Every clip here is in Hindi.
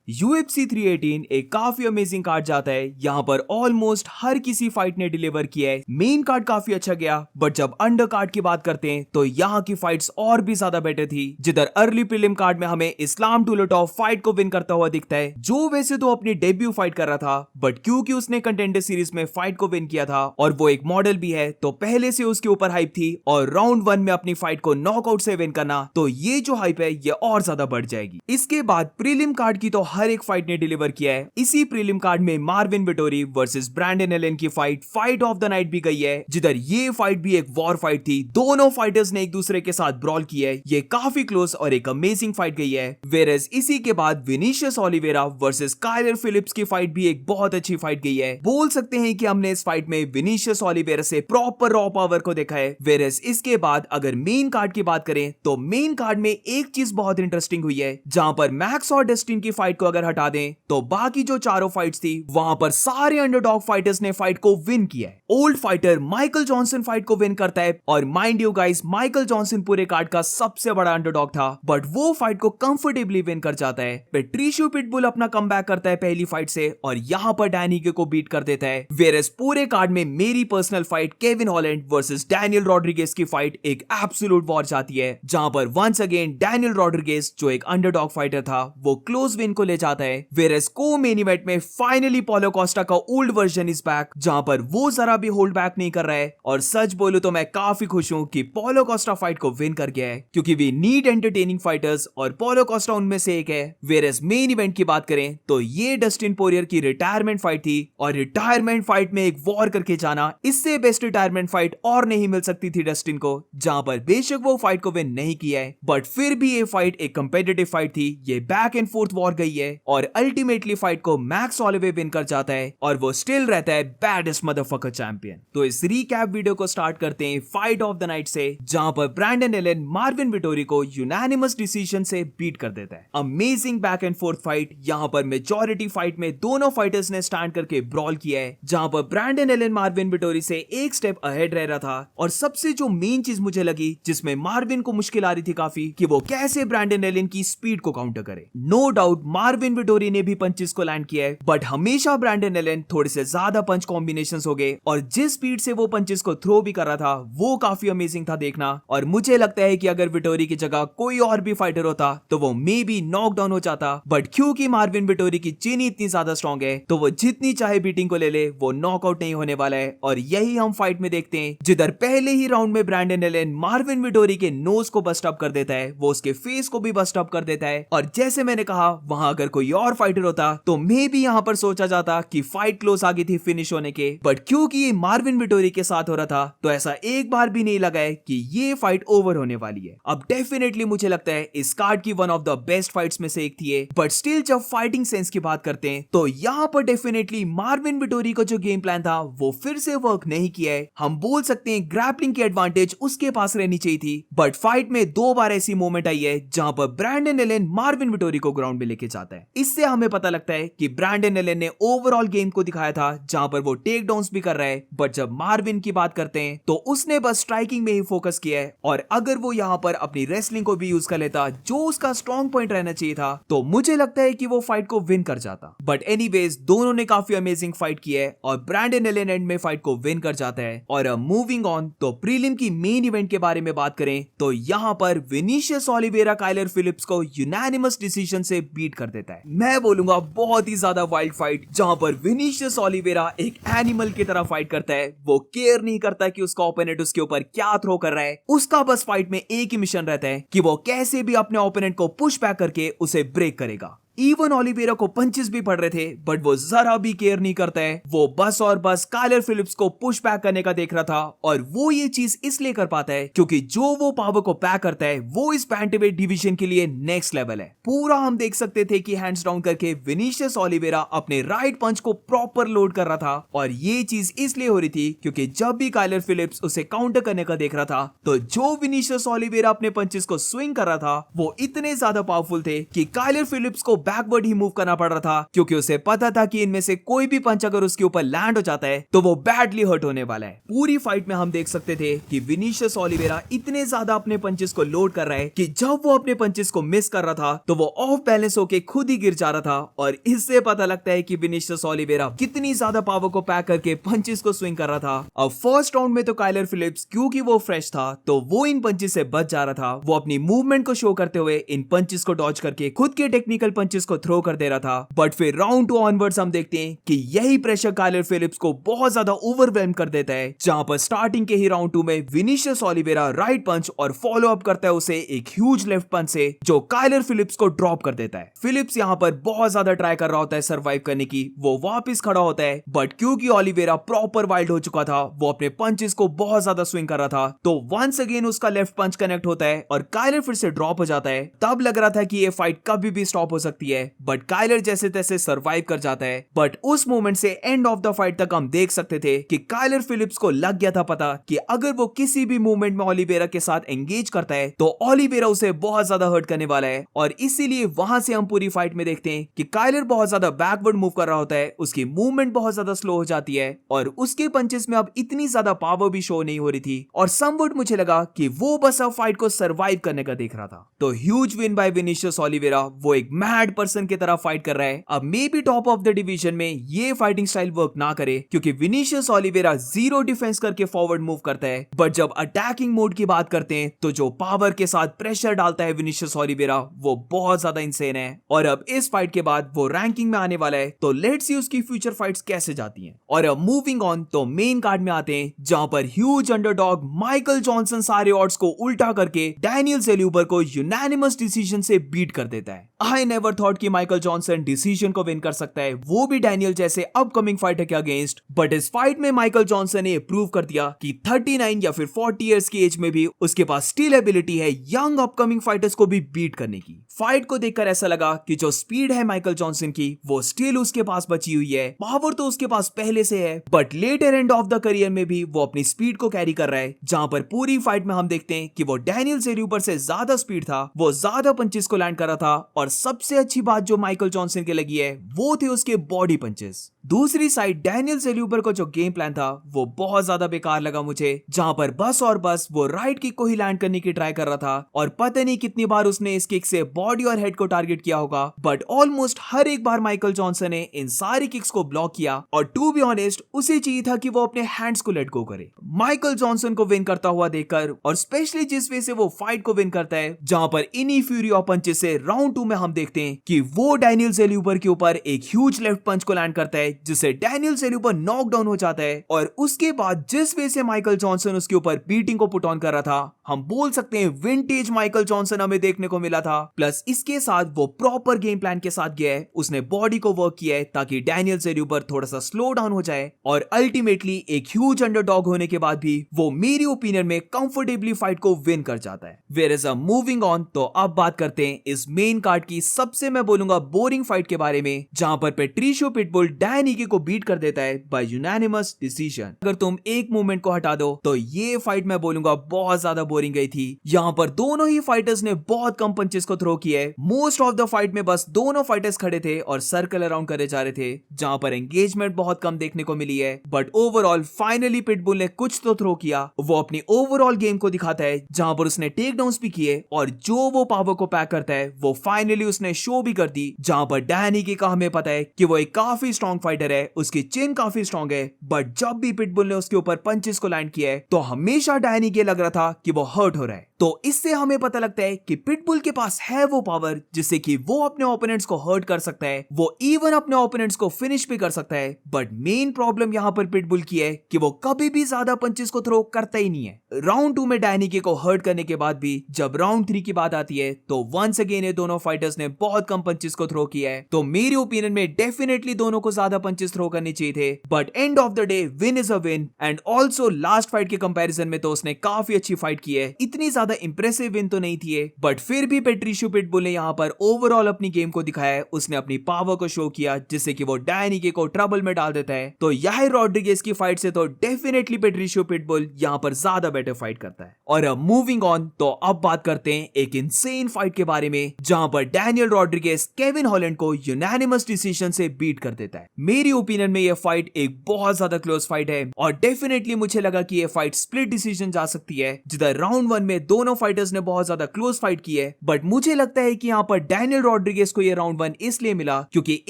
UFC 318 एक काफी अमेजिंग कार्ड जाता है। यहाँ पर ऑलमोस्ट हर किसी फाइट ने डिलीवर किया है। मेन कार्ड काफी अच्छा गया, बट जब अंडर कार्ड की बात करते हैं तो यहाँ की फाइट्स और भी ज्यादा बेटर थी। जिधर अर्ली प्रीलिम कार्ड में हमें इस्लाम टुलोटॉव फाइट को विन करता हुआ दिखता है, जो वैसे तो अपनी डेब्यू फाइट कर रहा था, बट क्योंकि उसने कंटेंडर सीरीज में फाइट को विन किया था और वो एक मॉडल भी है, तो पहले से उसके ऊपर हाइप थी और राउंड 1 में अपनी फाइट को नॉकआउट से विन करना, तो ये जो हाइप है ये और ज्यादा बढ़ जाएगी। इसके बाद प्रीलिम कार्ड की तो हर एक फाइट ने डिलीवर किया है। इसी प्रीलिम कार्ड में Marvin Vettori versus Brendan Allen की फाइट ऑफ द नाइट भी गई है, जिधर ये फाइट भी एक वॉर फाइट थी। दोनों फाइटर्स ने एक दूसरे के साथ ब्रॉल किया है। ये काफी क्लोज और एक अमेजिंग फाइट गई है। वेरेस इसी के बाद Vinicius Oliveira versus Kyler Philips की फाइट भी एक बहुत अच्छी फाइट गई है। बोल सकते हैं कि हमने इस फाइट में विनीशियस ओलिवेरा से प्रॉपर रॉ पावर को देखा है। वेरेस इसके बाद अगर मेन कार्ड की बात करें तो मेन कार्ड में एक चीज बहुत इंटरेस्टिंग हुई है, जहां पर मैक्स और डस्टिन की फाइट को अगर हटा दें तो बाकी जो चारों फाइट्स थी वहां पर सारे अंडरडॉग फाइटर्स ने फाइट को विन किया है। Old fighter Michael Johnson fight को विन करता है, और mind you guys, Michael Johnson पूरे कार्ड का सबसे बड़ा अंडरडॉग था, बट वो फाइट को कंफर्टेबली विन कर जाता है। पेट्रिशियो पिटबुल अपना कमबैक करता है पहली फाइट से और यहां पर डैनिके को बीट कर देता है। वेरेस पूरे कार्ड में मेरी personal fight Kevin Holland versus Daniel Rodriguez की फाइट एक एब्सोल्यूट वॉर जाती है, जहां पर वंस अगेन डैनियल रॉड्रिगेज जो एक अंडरडॉग फाइटर था वो क्लोज विन को ले जाता है। वेरेस को मेन इवेंट में फाइनली पोलो कोस्टा का ओल्ड वर्जन इज बैक, जहां पर वो जरा भी होल्ड बैक नहीं कर रहा है। और सच बोलूं तो मैं काफी खुश हूं कि पोलो कोस्टा फाइट को विन कर गया है, क्योंकि वी नीड एंटरटेनिंग फाइटर्स और पोलो कोस्टा उनमें से एक है। वेरेस मेन इवेंट की बात करें तो ये डस्टिन पोरियर की रिटायरमेंट फाइट थी, और रिटायरमेंट फाइट में एक वॉर करके जाना, इससे बेस्ट रिटायरमेंट फाइट और नहीं मिल सकती थी डस्टिन को। जहां पर बेशक वो फाइट को विन नहीं किया है, बट फिर भी ये फाइट एक कंपेटिटिव फाइट थी। ये बैक एंड फोर्थ वॉर गई है और अल्टीमेटली फाइट को मैक्स ऑलिवे विन कर जाता है, और वो स्टिल रहता है बैडेस्ट मदरफकर चैंपियन। तो इस रिकैप वीडियो को स्टार्ट करते हैं फाइट ऑफ द नाइट से, जहां पर ब्रैंडन एलन मार्विन विटोरी को यूनानिमस डिसीजन से बीट कर देता है। Amazing back and fourth fight. यहां पर मेजॉरिटी फाइट में दोनों फाइटर्स ने स्टैंड करके ब्रॉल किया है, जहां पर ब्रैंडन एलन मार्विन विटोरी से एक स्टेप अहेड रह रहा था। और सबसे जो मेन चीज मुझे लगी, जिसमें मार्विन को मुश्किल आ रही थी काफी, कि वो कैसे ब्रैंडन एलन की स्पीड को काउंटर करे। नो डाउट मार्विन विटोरी ने भी पंचेस को लैंड किया है, बट हमेशा ब्रैंडन एलन थोड़े से ज्यादा पंच कॉम्बिनेशंस हो गए, और जिस स्पीड से वो पंचेस को थ्रो भी कर रहा था वो काफी अमेजिंग था देखना। और मुझे लगता है कि अगर विटोरी की जगह कोई और भी फाइटर होता तो वो मे बी नॉक डाउन हो जाता, बट क्योंकि मार्विन विटोरी की चेन इतनी ज्यादा स्ट्रॉन्ग है, तो वो जितनी चाहे बीटिंग को ले ले, वो नॉकआउट नहीं होने वाला है। और यही हम फाइट में देखते हैं, जिधर पहले ही राउंड में ब्रैंडन एलन मार्विन विटोरी के नोज को बस्ट अप कर देता है, वो उसके फेस को भी बस्ट अप कर देता है। और जैसे मैंने कहा, वहां अगर कोई और फाइटर होता तो मे बी यहां पर सोचा जाता कि फाइट क्लोज आ गई थी फिनिश होने के, बट क्योंकि ये मार्विन विटोरी के साथ हो रहा था, तो ऐसा एक बार भी नहीं लगा है कि ये फाइट ओवर होने वाली है। अब डेफिनेटली मुझे लगता है इस कार्ड की one of the best fights में से एक थी ये, बट स्टिल जब फाइटिंग सेंस की बात करते हैं तो यहां पर डेफिनेटली मार्विन विटोरी का जो गेम प्लान था वो फिर से वर्क नहीं किया है। हम बोल सकते हैं ग्रैपलिंग की एडवांटेज उसके पास रहनी चाहिए थी, बट फाइट में 2 बार ऐसी मोमेंट आई है जहां पर ब्रैंडन एलन मार्विन विटोरी को ग्राउंड में लेके जाता है। इससे हमें पता लगता है कि ब्रैंडन एलन ने ओवरऑल गेम को दिखाया था, जहां पर वो टेक डाउन्स भी कर रहा है, बट जब मार्विन की बात करते हैं तो उसने बस स्ट्राइकिंग में ही फोकस किया है। और अगर वो यहां पर अपनी रेसलिंग को भी यूज कर लेता, जो उसका स्ट्रॉन्ग पॉइंट रहना चाहिए था, तो मुझे लगता है कि वो फाइट को विन कर जाता। बट एनीवेज दोनों ने काफी अमेजिंग फाइट की है और ब्रैंडन एलन एंड में फाइट को विन कर जाता है। और मूविंग ऑन, तो प्रीलिम की मेन इवेंट के बारे में बात करें तो यहां पर विनीशियस ओलिवेरा काइलर फिलिप्स को यूनानिमस डिसीजन से बीट कर देता है। मैं बोलूंगा बहुत ही ज्यादा वाइल्ड फाइट, जहां पर विनीशियस ओलिवेरा एक एनिमल की तरह फाइट करता है। वो केयर नहीं करता कि उसका ओपोनेंट उसके ऊपर क्या थ्रो कर रहा है, उसका बस फाइट में एक ही मिशन रहता है कि वो कैसे भी अपने ओपोनेंट को पुश बैक करके उसे ब्रेक करेगा। इवन ओलिवेरा को पंचेस भी पड़ रहे थे, बट वो जरा भी केयर नहीं करता है। वो बस और बस काइलर फिलिप्स को पुश बैक करने का देख रहा था, और वो ये चीज इसलिए कर पाता है क्योंकि जो वो पावर को पैक करता है वो इस बैंटरवेट डिवीजन के लिए नेक्स्ट लेवल है। पूरा हम देख सकते थे कि हैंड्स डाउन करके विनीशियस ओलिवेरा अपने राइट पंच को प्रॉपर लोड कर रहा था, और ये चीज इसलिए हो रही थी क्योंकि जब भी काइलर फिलिप्स उसे काउंटर करने का देख रहा था, तो जो विनीशियस ओलिवेरा अपने पंचेस को स्विंग कर रहा था वो इतने ज्यादा पावरफुल थे कि काइलर फिलिप्स को बैकवर्ड ही मूव करना पड़ रहा था, क्योंकि उसे पता था कि इनमें से कोई भी पंच अगर उसके ऊपर लैंड हो जाता है तो वो बैडली हर्ट होने वाला है। पूरी फाइट में हम देख सकते थे कि विनीशियस ओलिवेरा इतने ज्यादा अपने पंचेस को लोड कर रहा है कि जब वो अपने पंचेस को मिस कर रहा था तो वो ऑफ बैलेंस होके खुद ही गिर जा रहा था। और इससे पता लगता है कि विनीशियस ओलिवेरा कितनी ज्यादा पावर को पैक करके पंचेस को स्विंग कर रहा था। अब फर्स्ट राउंड में तो काइलर फिलिप्स क्योंकि वो फ्रेश था तो वो इन पंचेस से बच जा रहा था। वो अपनी मूवमेंट को शो करते हुए इन पंचेस को डॉज करके खुद के टेक्निकल पंचेस को थ्रो कर दे रहा था। बट फिर राउंड 2 ऑनवर्ड्स हम देखते हैं कि यही प्रेशर काइलर फिलिप्स को बहुत ज्यादा ओवरवेल्म कर देता है, जहां पर स्टार्टिंग के ही राउंड 2 में विनीशियस ओलिवेरा राइट पंच और फॉलो अप करता है उसे एक ह्यूज लेफ्ट पंच से, जो काइलर फिलिप्स को ड्रॉप कर देता है। फिलिप्स यहां पर बहुत ज्यादा ट्राई कर रहा होता है सर्वाइव करने की, वो वापस खड़ा होता है, बट क्योंकि ओलिवेरा प्रॉपर वाइल्ड हो चुका था, वो अपने पंचेस को बहुत ज्यादा स्विंग कर रहा था, तो वंस अगेन उसका लेफ्ट पंच कनेक्ट होता है और काइलर फिर से ड्रॉप हो जाता है। तब लग रहा था कि ये फाइट कभी भी स्टॉप हो सकती है, बट काइलर जैसे तैसे सर्वाइव कर जाता है। बट उस मोमेंट से एंड ऑफ द फाइट तक हम देख सकते थे कि काइलर फिलिप्स को लग गया था पता कि अगर वो किसी भी मूवमेंट में ओलिवेरा के साथ एंगेज करता है तो ओलिवेरा उसे बहुत ज्यादा हर्ट करने वाला है। और इसीलिए वहां से हम पूरी फाइट में देखते हैं कि काइलर बहुत ज्यादा बैकवर्ड मूव कर रहा होता है, उसकी मूवमेंट बहुत ज्यादा स्लो हो जाती है और उसके पंचेस में अब इतनी ज्यादा पावर भी शो नहीं हो रही थी। और समवुड मुझे लगा कि वो बस अब फाइट को सर्वाइव करने का देख रहा था। तो huge win bye Vinicius Oliveira, वो एक मैड पर्सन की तरह फाइट कर रहा है। अब may be top of the division में ये फाइटिंग स्टाइल वर्क ना करे, क्योंकि विनीशियस ओलिवेरा जीरो डिफेंस करके फॉरवर्ड मूव करता है, बट जब अटैकिंग मोड की बात करते हैं तो जो पावर के साथ प्रेशर डालता है विनीशियस ओलिवेरा वो बहुत ज्यादा इंसेन है। और अब इस फाइट के बाद वो रैंकिंग में आने वाला है, तो लेट्स सी उसकी फ्यूचर फाइट्स कैसे जाती हैं। और अब मूविंग ऑन तो मेन कार्ड में आते हैं, जहां पर ह्यूज अंडरडॉग माइकल जॉनसन सारे ऑड्स को उल्टा करके डैनियल सेल्यूबर को यूनानिमस डिसीजन से बीट कर देता है। आई नेवर थॉट कि माइकल जॉनसन डिसीजन को विन कर सकता है, वो भी डैनियल जैसे अपकमिंग फाइटर के अगेंस्ट। बट इस फाइट में माइकल जॉनसन ने प्रूव कर दिया कि 39 या फिर 40 इयर्स की एज में भी उसके पास स्टिल एबिलिटी है यंग अपकमिंग फाइटर्स को भी बीट करने की। फाइट को देखकर ऐसा लगा कि जो स्पीड है माइकल जॉनसन की वो स्टिल उसके पास बची हुई है, पावर तो उसके पास पहले से है, but later end of the career में भी वो अपनी स्पीड को कैरी कर रहा है। जहां पर पूरी फाइट में हम देखते हैं कि वो डैनियल सेल्यूबर से ज्यादा स्पीड था, वो ज्यादा पंचेस को लैंड कर रहा था। और सबसे अच्छी बात जो माइकल जॉनसन के लगी है वो थे उसके बॉडी पंचेस। दूसरी साइड डैनियल सेल्यूबर को जो गेम प्लान था वो बहुत ज्यादा बेकार लगा मुझे, जहां पर बस और बस वो राइट किक को ही लैंड करने की ट्राई कर रहा था और पता नहीं कितनी बार उसने इस किक से बॉडी और हेड को टारगेट किया होगा, बट ऑलमोस्ट हर एक बार माइकल जॉनसन ने इन सारी किक्स को ब्लॉक किया। और टू बी ऑनेस्ट उसे चाहिए था कि वो अपने हैंड्स को लेट गो करे। माइकल जॉनसन को विन करता हुआ देखकर, और स्पेशली जिस वे से वो फाइट को विन करता है, जहां पर इन्हीं फ्यूरी ऑफ पंचेस से राउंड 2 में हम देखते हैं कि वो डैनियल सेल्यूबर के ऊपर एक ह्यूज लेफ्ट पंच को लैंड करता है, जिससे डैनियल सेल्यूबर नॉक डाउन हो जाता है। और उसके बाद जिस वे से माइकल जॉनसन उसके ऊपर बीटिंग को पुट ऑन कर रहा था, हम बोल सकते हैं विंटेज माइकल जॉनसन हमें देखने को मिला था। प्लस इसके साथ वो प्रॉपर गेम प्लान के साथ गया है, उसने बॉडी को वर्क किया है ताकि डैनियल सेल्यूबर थोड़ा सा स्लो डाउन हो जाए। और अल्टीमेटली एक ह्यूज अंडरडॉग होने के बाद भी वो मेरी ओपिनियन में कंफर्टेबली फाइट को विन कर जाता है। Whereas a moving on तो अब बात करते हैं इस मेन कार्ड की सबसे मैं बोलूंगा बोरिंग फाइट के बारे में, जहां पर पेट्रिशियो पिटबुल डैन ईगे को बीट कर देता है बाय यूनानिमस डिसीजन। अगर तुम एक मूवमेंट को हटा दो तो ये फाइट मैं बोलूंगा बहुत ज्यादा बोरिंग गई थी। यहाँ पर दोनों ही फाइटर्स ने बहुत कम पंचेस को थ्रो किया है। मोस्ट ऑफ द फाइट में बस दोनों फाइटर्स खड़े थे और सर्कल अराउंड करे जा रहे थे, जहां पर एंगेजमेंट बहुत कम देखने को मिली है। बट ओवरऑल फाइनली पिटबुल ने कुछ तो थ्रो किया, वो अपनी ओवरऑल गेम को दिखाता है, जहां पर उसने टेक डाउन्स भी किए और जो वो पावर को पैक करता है वो फाइनली उसने शो भी कर दी। जहां पर डैन ईगे का हमें पता है कि वो एक काफी स्ट्रॉन्ग फाइटर है, उसकी चिन काफी स्ट्रॉन्ग है, बट जब भी पिटबुल ने उसके ऊपर पंचेस को लैंड किया है तो हमेशा डैन ईगे लग रहा था कि वो हर्ट हो रहा है। तो इससे हमें पता लगता है कि पिटबुल के पास है वो पावर जिससे कि वो अपने ओपोनेंट्स को हर्ट कर सकता है, वो इवन अपने ओपोनेंट्स को फिनिश भी कर सकता है। बट मेन प्रॉब्लम यहाँ पर पिटबुल की है कि वो कभी भी ज्यादा पंचेस को थ्रो करता ही नहीं है। राउंड 2 में डैन ईगे को हर्ट करने के बाद भी जब राउंड 3 की बात आती है तो वंस अगेन ये दोनों फाइटर्स ने बहुत कम पंचेस को थ्रो किया है। तो मेरी ओपिनियन में डेफिनेटली दोनों को ज्यादा पंचेस थ्रो करने चाहिए थे, but end of the day win is a win. And also last fight के कंपैरिजन में तो उसने काफी अच्छी फाइट की है, इतनी ज्यादा ज्यादा इंप्रेसिव विन तो नहीं थी, बट फिर भी पेट्रिशियो पिटबुल ने यहाँ पर ओवरऑल अपनी गेम को दिखाया है। उसने अपनी पावर को शो किया जिससे कि वो डैनिके को ट्रबल में डाल देता है। तो याहिर रॉड्रिगेज की फाइट से तो डेफिनेटली पेट्रिशियो पिटबुल यहाँ पर ज्यादा बेटर फाइट करता है। और अब मूविंग ऑन, तो अब बात करते हैं एक इनसेन फाइट के बारे में जहां पर डैनियल रॉड्रिगेज केविन हॉलैंड को यूनानिमस डिसीजन से बीट कर देता है। मेरी ओपिनियन में यह फाइट एक बहुत ज्यादा क्लोज फाइट है और डेफिनेटली मुझे लगा कि यह फाइट स्प्लिट डिसीजन जा सकती है, जिधर राउंड 1 में दोनों फाइटर्स ने बहुत ज्यादा क्लोज फाइट की है। बट मुझे लगता है कि यहाँ पर डैनियल रॉड्रिगेज को यह राउंड 1 इसलिए मिला क्योंकि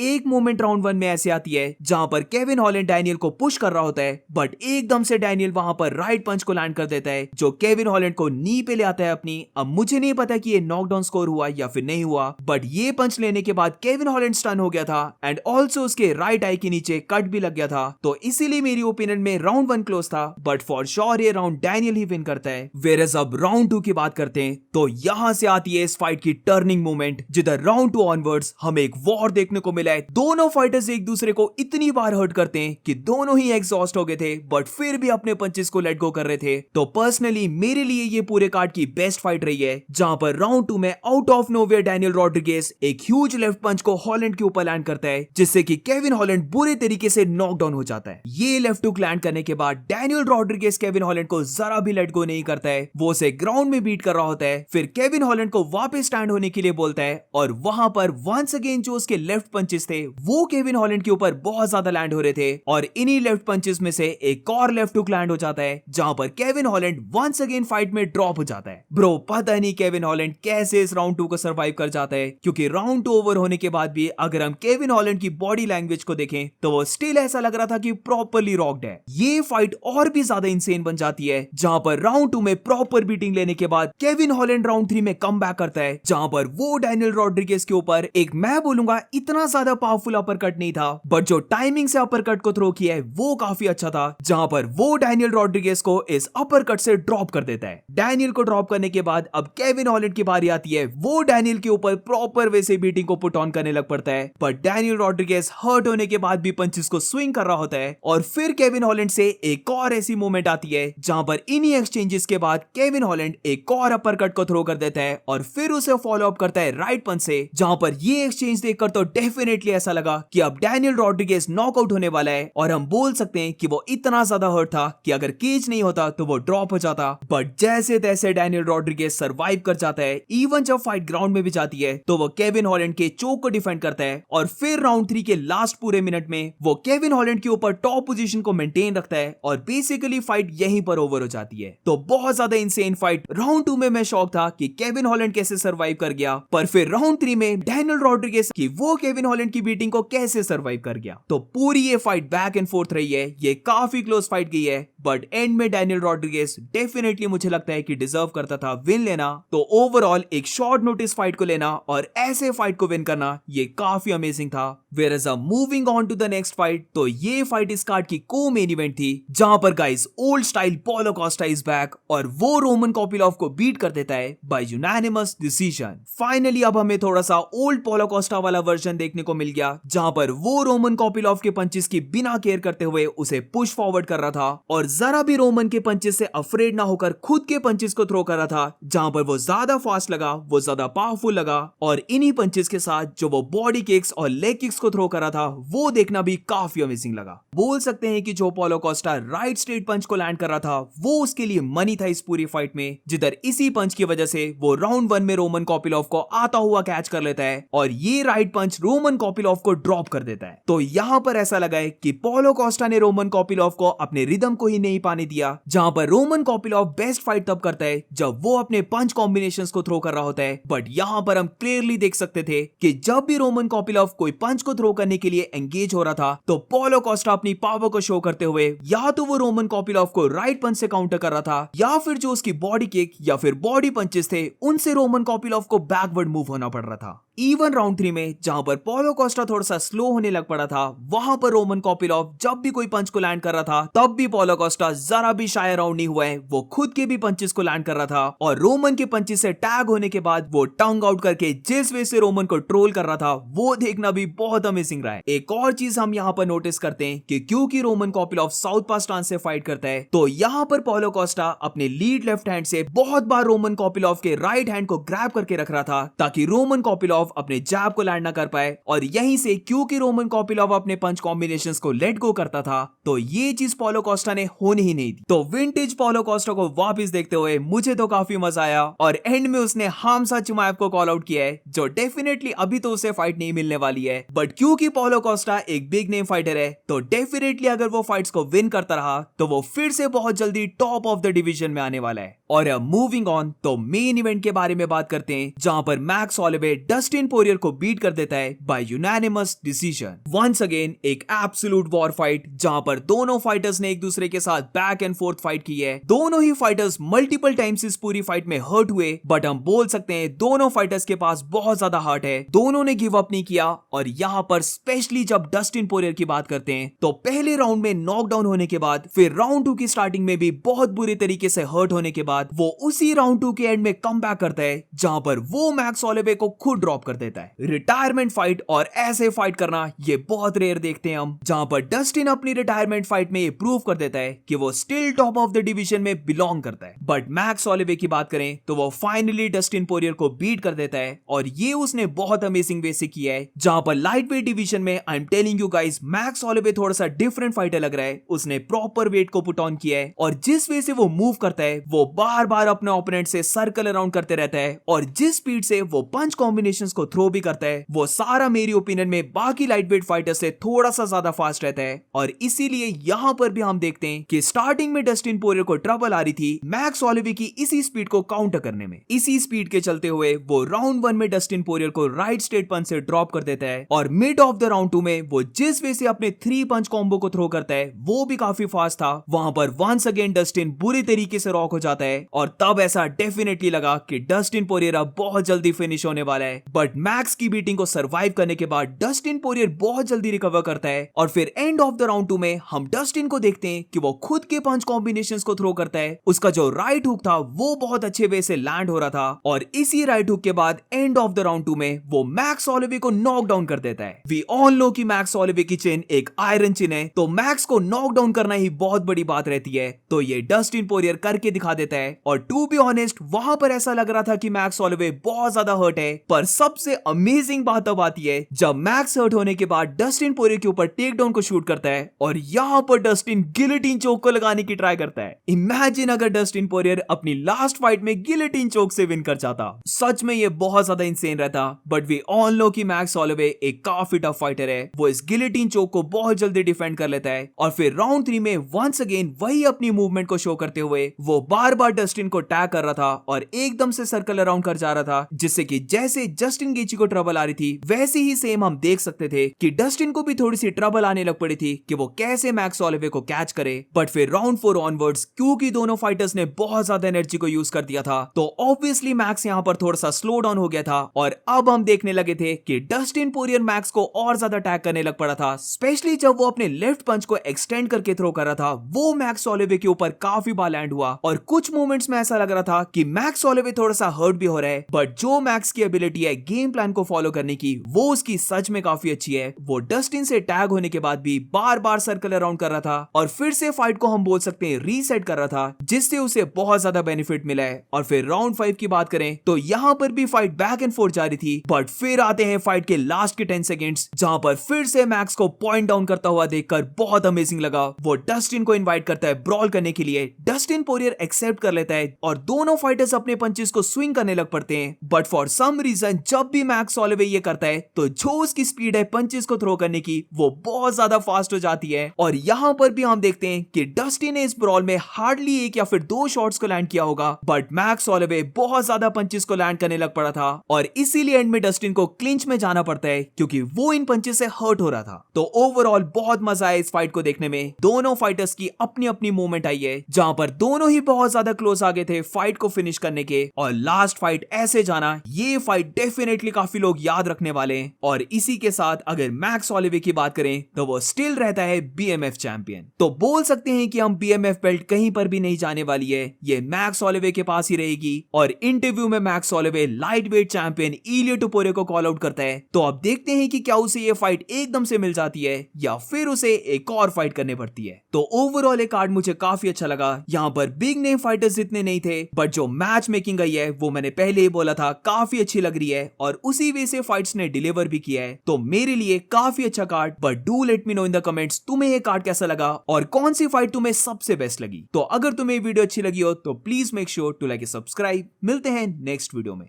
एक मोमेंट राउंड 1 में ऐसे आती है जहां पर केविन हॉलैंड डैनियल को पुश कर रहा होता है, बट एकदम से डैनियल वहां पर राइट पंच को लैंड कर देता है जो केविन हॉलैंड को नी पे ले आता है अपनी। अब मुझे नहीं पता कि ये नॉकडाउन स्कोर हुआ या फिर नहीं हुआ, बट ये पंच लेने के बाद केविन हॉलैंड स्टन हो गया था एंड ऑल्सो उसके राइट आई के नीचे कट भी लग गया था। तो इसीलिए मेरी ओपिनियन में राउंड 1 क्लोज था, बट फॉर श्योर ये राउंड डैनियल ही विन करता है। वेयरएज अब राउंड 2 की बात करते हैं तो यहां से आती है इस फाइट की टर्निंग मोमेंट, जिधर राउंड 2 ऑनवर्ड्स हमें एक वॉर देखने को मिला है। दोनों फाइटर्स एक दूसरे को इतनी बार हर्ट करते हैं कि दोनों ही एग्जॉस्ट हो गए थे, बट फिर भी अपने पंचेस को लेट गो कर रहे थे। तो पर्सनली मेरे लिए ये पूरे कार्ड की बेस्ट फाइट रही है, जहां पर राउंड 2 में out of nowhere Daniel Rodriguez एक ह्यूज लेफ्ट पंच को हॉलैंड के ऊपर लैंड करता है, जिससे कि केविन हॉलैंड बुरे तरीके से नॉकडाउन हो जाता है। ये लेफ्ट हुक लैंड करने के बाद डैनियल रॉड्रिगेज केविन हॉलैंड को जरा भी लेट गो नहीं करता है, वो उसे ग्राउंड में बीट कर रहा होता है। फिर केविन हॉलैंड को वापस स्टैंड होने के लिए बोलता है और वहां पर वंस अगेन जो उसके लेफ्ट पंचेस थे वो केविन हॉलैंड के ऊपर बहुत ज्यादा लैंड हो रहे थे और इन्हीं लेफ्ट पंचेस में से एक और लेफ्ट हुक लैंड हो जाता है, जहां पर Kevin Holland once again fight में ड्रॉप हो जाता है। ब्रो पता नहीं केविन हॉलैंड कैसे इस राउंड 2 को सरवाइव कर जाता है, क्योंकि राउंड 2 ओवर होने के बाद भी अगर हम केविन हॉलैंड की बॉडी लैंग्वेज को देखें तो वो स्टिल ऐसा लग रहा था कि प्रॉपर्ली रॉक्ड है। ये फाइट और भी ज्यादा इंसेन बन जाती है, जहां पर राउंड 2 में प्रॉपर बीटिंग लेने के बाद केविन हॉलैंड राउंड 3 में कम बैक करता है, जहां पर वो डैनियल रॉड्रिगेज के ऊपर एक मैं बोलूंगा इतना ज्यादा पावरफुल अपर कट नहीं था, बट जो टाइमिंग से अपर कट को थ्रो किया है वो काफी अच्छा था, जहां पर वो डैनियल रॉड्रिगेज को इस अपर कट से ड्रॉप कर देता है। डैनियल को ड्रॉप करने के बाद अब केविन हॉलैंड की बारी आती है, वो डैनियल के ऊपर प्रॉपर वे से बीटिंग को पुट ऑन करने लग पड़ता है, बट डैनियल रॉड्रिगेज हर्ट होने के बाद भी पंचेस को स्विंग कर रहा होता है। और फिर केविन हॉलैंड से एक और ऐसी मोमेंट आती है जहां पर इन्हीं एक्सचेंजेस के बाद केविन हॉलैंड एक और अपर कट को थ्रो कर देता है और फिर उसे फॉलो अप करता है राइट पंच से, जहां पर ये एक्सचेंज देखकर तो डेफिनेटली ऐसा लगा कि अब डैनियल रॉड्रिगेज नॉकआउट होने वाला है और हम बोल सकते हैं कि वो इतना ज्यादा हर्ट था कि अगर केज नहीं होता तो वो ड्रॉप हो जाता, बट जैसे तैसे डैनियल रॉड्रिगेज सरवाइव कर जाता है। इवन जब फाइट ग्राउंड में भी जाती है तो वो केविन हॉलैंड के चोक को डिफेंड करता है और फिर राउंड 3 के लास्ट पूरे मिनट में वो केविन हॉलैंड के ऊपर टॉप पोजीशन को मेंटेन रखता है और बेसिकली फाइट यहीं पर ओवर हो जाती है। तो बहुत ज्यादा इंसेन फाइट। राउंड 2 में मैं शॉक था कि केविन हॉलैंड कैसे सरवाइव कर गया, पर फिर राउंड 3 में डैनियल रॉड्रिगेज की वो केविन हॉलैंड की बीटिंग को कैसे सरवाइव कर गया। तो पूरी ये फाइट बैक एंड फोर्थ रही है, ये काफी क्लोज फाइट गई है, बट एंड में डैनियल रॉड्रिगेज डेफिनेटली मुझे लगता है कि डिजर्व करता था विन लेना। तो ओवरऑल एक शॉर्ट नोटिस फाइट को लेना और ऐसे फाइट को विन करना ये काफी अमेजिंग था। Whereas moving on to the next fight, तो ये फाइट इस कार्ड की को मेन इवेंट थी, जहां पर guys old style Paulo Costa is back और वो रोमन कोपिलोव को बीट कर देता है बाय यूनानिमस डिसीजन। फाइनली अब हमें थोड़ा सा ओल्ड पॉलो कोस्टा वाला वर्जन देखने को मिल गया, जहां पर वो रोमन कोपिलोव के पंचेस की बिना केयर करते हुए उसे पुश फॉरवर्ड कर रहा था और जरा भी रोमन के पंचेस से अफ्रेड ना होकर खुद के पंचेस को थ्रो कर रहा था, जहां पर वो ज्यादा फास्ट लगा, वो ज्यादा पावरफुल लगा और इन्हीं पंचेस के साथ जो वो बॉडी किक्स और लेग किक्स को थ्रो कर रहा था वो देखना भी काफी अमेजिंग लगा। बोल सकते हैं कि जो पॉलो कोस्टा राइट स्ट्रेट पंच को लैंड कर रहा था वो उसके लिए मनी था इस पूरी फाइट में, जिधर इसी पंच की वजह से वो राउंड 1 में रोमन कोपिलोव को आता हुआ कैच कर लेता है और ये राइट पंच रोमन कोपिलोव को ड्रॉप कर देता है। तो यहां पर ऐसा लगा है कि पॉलो कोस्टा ने रोमन कोपिलोव को अपने रिदम को ही नहीं पाने दिया, जहां पर रोमन कोपिलोव बेस्ट फाइट तब करता है जब वो अपने पंच कॉम्बिनेशंस को थ्रो कर रहा होता है, बट यहां पर हम क्लियरली देख सकते थे कि जब भी रोमन कोपिलोव कोई पंच को थ्रो करने के लिए एंगेज हो रहा था तो पॉलो कोस्टा अपनी पावर को शो करते हुए या तो वो रोमन कोपिलोव को राइट पंच से काउंटर कर रहा था या फिर जो उसकी बॉडी किक या फिर बॉडी पंचेस थे उनसे रोमन कोपिलोव को बैकवर्ड मूव होना पड़ रहा था। इवन राउंड 3 में जहां पर पोलो कोस्टा थोड़ा सा स्लो होने लग पड़ा था, वहां पर रोमन कोपिलोव जब भी कोई पंच को लैंड कर रहा था तब भी पोलो कोस्टा जरा भी शाय राउंड नहीं हुआ है, वो खुद के भी पंचेस को लैंड कर रहा था और रोमन के पंचेस से टैग होने के बाद वो टंग आउट करके जिस वे से रोमन को ट्रोल कर रहा था वो देखना भी बहुत अमेजिंग रहा है। एक और चीज हम यहाँ पर नोटिस करते हैं कि क्योंकि रोमन कोपिलोव साउथ पास स्टांस से फाइट करता है तो यहाँ पर पोलो कोस्टा अपने लीड लेफ्ट हैंड से बहुत बार रोमन कोपिलोव के राइट हैंड को ग्रैब करके रख रहा था ताकि रोमन कोपिलोव अपने जैब को लैंड ना कर पाए, और यहीं से क्योंकि रोमन कोपिलोव अपने पंच कॉम्बिनेशंस को लेट गो करता था तो ये चीज पोलो कोस्टा ने होने ही नहीं दी। तो विंटेज पोलो कोस्टा को वापस देखते हुए मुझे तो काफी मजा आया और एंड में उसने हामजा चिमाएव को कॉल आउट किया है, जो डेफिनेटली अभी तो उसे फाइट नहीं मिलने वाली है, बट क्योंकि पोलो कोस्टा एक बिग नेम फाइटर है तो डेफिनेटली अगर वो फाइट्स को विन करता रहा तो वो फिर से बहुत जल्दी टॉप ऑफ द डिवीजन में आने वाला है। और मूविंग ऑन तो मेन इवेंट के बारे में बात करते हैं जहां पर मैक्स होलोवे डस्टिन पोरियर को बीट कर देता है by unanimous decision. Once again एक एब्सोल्यूट वॉर फाइट जहां पर दोनों फाइटर्स ने एक दूसरे के साथ बैक एंड फोर्थ फाइट की है। दोनों ही फाइटर्स मल्टीपल टाइम्स इस पूरी फाइट में हर्ट हुए, बट हम बोल सकते हैं दोनों फाइटर्स के पास बहुत ज्यादा हार्ट है, दोनों ने गिव अप नहीं किया। और यहाँ पर स्पेशली जब डस्टिन पोरियर की बात करते हैं तो पहले राउंड में नॉकडाउन होने के बाद फिर राउंड 2 की स्टार्टिंग में भी बहुत बुरी तरीके से हर्ट होने के बाद वो उसी राउंड 2 के एंड में कम बैक करता है जहां पर वो मैक्स होलोवे को खुद ड्रॉप कर देता है। रिटायरमेंट फाइट और ऐसे फाइट करना ये बहुत रेयर देखते हैं हम, जहां पर डस्टिन अपनी रिटायरमेंट फाइट में ये प्रूव कर देता है कि वो still top of the division में बिलोंग करता है। बट मैक्स होलोवे की बात करें तो वो फाइनली डस्टिन पोरियर को बीट कर देता है और ये उसने बहुत अमेजिंग वे से किया है। जहां पर लाइट वेट डिवीजन में I am telling you guys max Holloway थोड़ा सा डिफरेंट फाइटर लग रहा है, उसने प्रॉपर वेट को पुट ऑन किया है और जिस वे से वो मूव करता है वो बार बार अपने ओपोनेंट से सर्कल अराउंड करते रहता है और जिस स्पीड से वो पंच कॉम्बिनेशंस को थ्रो भी करता है वो सारा मेरी ओपिनियन में बाकी लाइट वेट फाइटर से थोड़ा सा ज्यादा फास्ट रहता है। और इसीलिए यहाँ पर भी हम देखते हैं कि स्टार्टिंग में डस्टिन पोरियर को ट्रबल आ रही थी मैक्स होलोवे की इसी स्पीड को काउंटर करने में। इसी स्पीड के चलते हुए वो राउंड 1 में डस्टिन पोरियर को राइट स्ट्रेट पंच से ड्रॉप कर देता है और मिड ऑफ द राउंड 2 में वो जिस वे से अपने 3 पंच कॉम्बो को थ्रो करता है वो भी काफी फास्ट था। वहां पर वंस अगेन डस्टिन बुरी तरीके से रॉक हो जाता है और तब ऐसा डेफिनेटली लगा कि डस्टिन पोरियर अब बहुत जल्दी फिनिश होने वाला है। बट मैक्स की बीटिंग को सरवाइव करने के बाद डस्टिन पोरियर बहुत जल्दी रिकवर करता है और फिर एंड ऑफ द राउंड 2 में हम डस्टिन को देखते हैं कि वो खुद के पंच कॉम्बिनेशंस को थ्रो करता है। उसका जो राइट हुक था वो बहुत अच्छे वे से लैंड हो रहा था और इसी राइट हुक के बाद एंड ऑफ द राउंड 2 में वो मैक्स होलोवे को नॉक डाउन कर देता है। वी ऑल नो कि मैक्स होलोवे की चिन एक आयरन चिन है तो मैक्स को नॉक डाउन करना ही बहुत बड़ी बात रहती है, तो ये डस्टिन पोरियर करके दिखा देता है। और टू बी ऑनेस्ट वहां पर ऐसा लग रहा था कि मैक्स होलोवे बहुत ज्यादा हर्ट है, पर सबसे अमेजिंग बात अब आती है जब मैक्स हर्ट होने के बाद डस्टिन पोरियर के ऊपर टेक डाउन को शूट करता है और यहाँ पर डस्टिन गिलेटिन चोक को लगाने की ट्राई करता है। इमेजिन अगर डस्टिन पोरियर अपनी लास्ट फाइट में गिलेटिन चोक से विन कर जाता, सच में ये बहुत ज्यादा इंसेन रहता। बट वी ऑल नो कि मैक्स होलोवे एक काफी टफ फाइटर है, वो इस गिलेटिन चोक को बहुत जल्दी डिफेंड कर लेता है और फिर राउंड 3 में वंस अगेन वही अपनी मूवमेंट को शो करते हुए वो बार बार डस्टिन को टैग कर रहा था और एकदम से सर्कल अराउंड कर जा रहा था, जिससे कि जैसे जस्टिन गेची को ट्रबल आ रही थी वैसे ही सेम हम देख सकते थे कि डस्टिन को भी थोड़ी सी ट्रबल आने लग पड़ी थी कि वो कैसे मैक्स होलोवे को कैच करे। बट फिर राउंड 4 ऑनवर्ड्स क्योंकि दोनों फाइटर्स ने बहुत ज्यादा एनर्जी को यूज कर दिया था तो ऑब्वियसली मैक्स यहाँ पर थोड़ा सा स्लो डाउन हो गया था और अब हम देखने लगे थे कि डस्टिन पोरियर मैक्स को और ज्यादा अटैक करने लग पड़ा था, स्पेशली जब वो अपने लेफ्ट पंच को एक्सटेंड करके थ्रो कर रहा था। वो मैक्स होलोवे के ऊपर काफी बार लैंड हुआ और कुछ मोमेंट्स में ऐसा लग रहा था कि मैक्स होलोवे थोड़ा सा हर्ट भी हो रहा है, बट जो मैक्स की एबिलिटी है गेम प्लान को फॉलो करने की वो उसकी सच में काफी अच्छी है। वो डस्टिन से टैग होने के बाद भी बार बार सर्कल अराउंड कर रहा था और फिर से फाइट को हम बोल सकते हैं रीसेट कर रहा था, जिससे उसे बहुत ज्यादा बेनिफिट मिला है। और फिर राउंड 5 की बात करें तो यहाँ पर भी फाइट बैक एंड फोर्थ जा रही थी, बट फिर आते हैं फाइट के लास्ट के 10 सेकेंड्स जहां पर फिर से मैक्स को पॉइंट डाउन करता हुआ देखकर बहुत अमेजिंग लगा। वो डस्टिन को इनवाइट करता है ब्रॉल करने के लिए, डस्टिन पोरियर एक्सेप्ट कर लेता है और दोनों फाइटर्स अपने पंचेस को स्विंग करने लग पड़ते हैं। बट फॉर सम रीजन जब भी मैक्स होलोवे ये करता है तो जो उसकी स्पीड है पंचेस को थ्रो करने की वो बहुत ज्यादा फास्ट हो जाती है। और यहाँ पर भी हम देखते हैं कि डस्टिन ने इस ब्रॉल में हार्डली 1 या फिर 2 शॉट्स को लैंड किया होगा, बट मैक्स होलोवे बहुत ज्यादा पंचेस को लैंड करने लग पड़ा था और इसीलिए एंड में डस्टिन को क्लिंच में जाना पड़ता है क्योंकि वो इन पंचेस से हर्ट हो रहा था। तो ओवरऑल बहुत मजा आया इस फाइट को देखने में। दोनों फाइटर्स की अपनी अपनी मूवमेंट आई है जहां पर दोनों ही बहुत ज्यादा क्लोज आ गए थे फाइट को फिनिश करने के, और लास्ट फाइट ऐसे जाना, ये फाइट डेफिनेटली काफी लोग याद रखने वाले हैं। और इसी के साथ अगर मैक्स हॉलोवे की बात करें तो वो स्टिल रहता है बीएमएफ चैंपियन। तो बोल सकते हैं कि हम बीएमएफ बेल्ट कहीं पर भी नहीं जाने वाली है, ये मैक्स हॉलोवे के पास ही रहेगी। और इंटरव्यू में Max Holloway lightweight champion Ilia Topuria को कॉल आउट करता है। तो अब देखते हैं कि क्या उसे ये फाइट एकदम से मिल जाती है या फिर उसे एक और फाइट करनी पड़ती है। तो ओवरऑल ये कार्ड मुझे काफी अच्छा लगा। यहाँ पर बिग नेम फाइटर्स जितने नहीं थे, बट जो मैच मेकिंग गई है वो मैंने पहले ही बोला था काफी अच्छी लग रही है, और उसी वे से फाइट्स ने डिलीवर भी किया है। तो मेरे लिए काफी अच्छा card. But do let me know in the comments तुम्हें ये कार्ड कैसा लगा और कौन सी फाइट तुम्हें सबसे बेस्ट लगी। तो अगर तुम्हें वीडियो अच्छी लगी हो तो please make sure to like and subscribe. मिलते हैं नेक्स्ट वीडियो में।